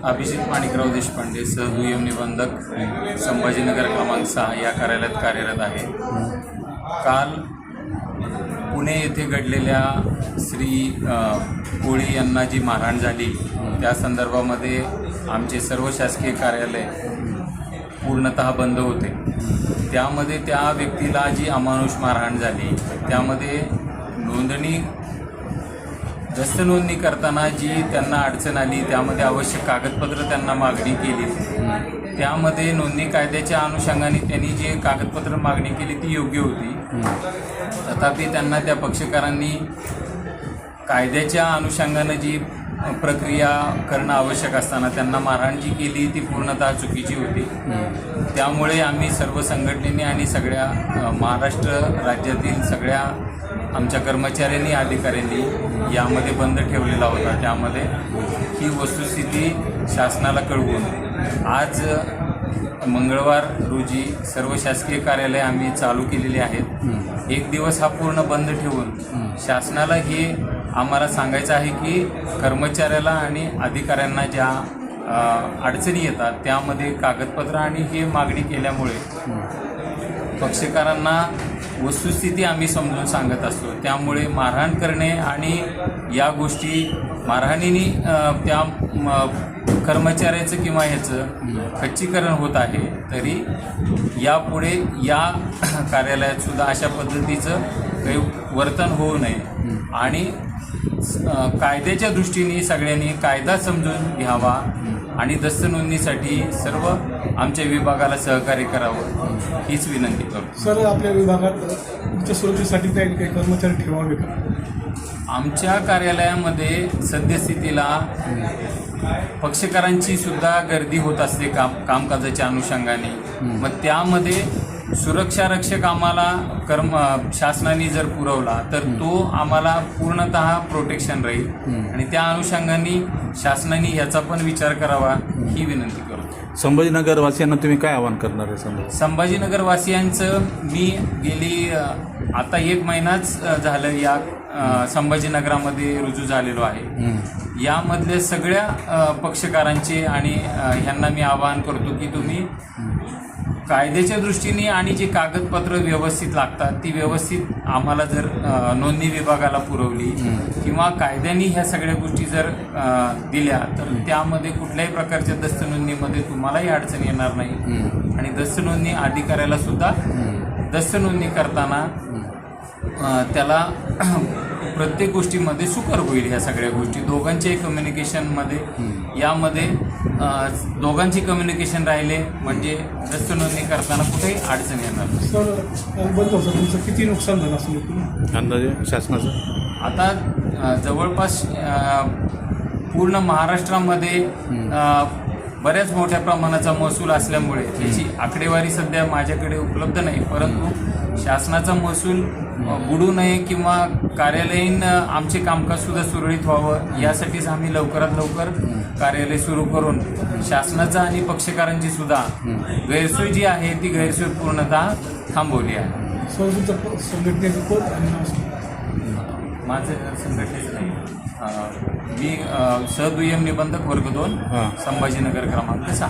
अभिजित माणिकराव देशपांडे, सहदुय्यम निबंधक, संभाजीनगर क्रमांक 6 या कार्यालयात कार्यरत आहे. काल पुणे येथे घडलेल्या श्री कोळी यांना जी मारहाण झाली त्या संदर्भामध्ये आमचे सर्व शासकीय कार्यालय पूर्णतः बंद होते. त्यामध्ये त्या व्यक्तीला जी अमानुष मारहाण झाली त्यामध्ये दस्त नोंदणी करताना जी त्यांना अडचण आली, त्यामध्ये आवश्यक कागदपत्र त्यांना मागणी केली. त्यामध्ये नोंदणी कायद्याच्या अनुषंगाने त्यांनी जे कागदपत्र मागणी केली ती योग्य होती. तथापि त्यांना त्या पक्षकारांनी कायद्याच्या अनुषंगानं जी प्रक्रिया करणं आवश्यक असताना त्यांना मारहाण जी केली ती पूर्णतः चुकीची होती. त्यामुळे आम्ही सर्व संघटनेने आणि सगळ्या महाराष्ट्र राज्यातील सगळ्या आमच्या कर्मचाऱ्यांनी अधिकाऱ्यांनी यामध्ये बंद ठेवलेला होता. त्यामध्ये ही वस्तुस्थिती शासनाला कळवून आज मंगळवार रोजी सर्व शासकीय कार्यालय आम्ही चालू केलेली आहेत. एक दिवस हा पूर्ण बंद ठेवून शासनाला हे आम्हाला सांगायचं आहे की कर्मचाऱ्याला आणि अधिकाऱ्यांना ज्या अडचणी येतात त्यामध्ये कागदपत्र आणि हे मागणी केल्यामुळे पक्षकारांना वस्तुस्थिती आम्ही समजून सांगत असतो. त्यामुळे मारहाण करणे आणि या गोष्टी मारहाणीने त्या कर्मचाऱ्याचं किंवा ह्याचं खच्चीकरण होत आहे. तरी यापुढे या कार्यालयात सुद्धा अशा पद्धतीचं काही वर्तन होऊ नये आणि कायद्याच्या दृष्टीने सगळ्यांनी कायदा समजून घ्यावा आणि दस्त नोंदणीसाठी सर्व आमच्या विभागाला सहकार्य करावं हीच विनंती करतो. सर, आपल्या विभागात तुमच्या सुरक्षेसाठी काही कर्मचारी ठेवावे का? आमच्या कार्यालयामध्ये सद्यस्थितीला पक्षकारांची सुद्धा गर्दी होत असते कामकाजाच्या अनुषंगाने. मग त्यामध्ये सुरक्षा रक्षक आम्हाला शासनाने जर पुरवला तर तो आम्हाला पूर्णतः प्रोटेक्शन राहील आणि त्या अनुषंगाने शासनाने याचा पण विचार करावा ही विनंती करतो. संभाजीनगर वासियांना तुम्ही काय आवाहन करणार आहे? संभाजीनगर वासियांचं मी गेली आता 1 महिनाच झालं या संभाजीनगरामध्ये रुजू झालेलो आहे. यामधले सगळ्या पक्षकारांचे आणि ह्यांना मी आवाहन करतो की तुम्ही कायद्याच्या दृष्टीने आणि जी कागदपत्र व्यवस्थित लागतात ती व्यवस्थित आम्हाला जर नोंदणी विभागाला पुरवली किंवा कायद्याने ह्या सगळ्या गोष्टी जर दिल्या तर त्यामध्ये कुठल्याही प्रकारच्या दस्त नोंदणीमध्ये तुम्हालाही अडचण येणार नाही आणि दस्त नोंदणी अधिकाऱ्याला सुद्धा दस्त नोंदणी करताना त्याला प्रत्येक गोष्टीमध्ये सुकर होईल. ह्या सगळ्या गोष्टी दोघांच्याही कम्युनिकेशनमध्ये यामध्ये दोघांची कम्युनिकेशन राहिले म्हणजे दस्त नोंदणी करताना कुठेही अडचण येणार नाही. सर, बंद होतं तुमचं किती नुकसान झालं असेल अंदाजे शासनाचं? आता जवळपास पूर्ण महाराष्ट्रामध्ये बऱ्याच मोठ्या प्रमाणाचा महसूल असल्यामुळे त्याची आकडेवारी सध्या माझ्याकडे उपलब्ध नाही. परंतु शासनाचा महसूल बुडू नये किंवा कार्यालयीन आमचे कामकाजसुद्धा सुरळीत व्हावं यासाठीच आम्ही लवकरात लवकर कार्यालय सुरू करून शासनाचा आणि पक्षकारांची सुद्धा गैरसोय जी आहे ती गैरसोय पूर्णतः थांबवली आहे. सर, तुमचं संघटनेचं कोण आणि माझं संघटनेचं नाही. मी सहदुय्यम निबंधक वर्ग 2 संभाजीनगर क्रमांक 6.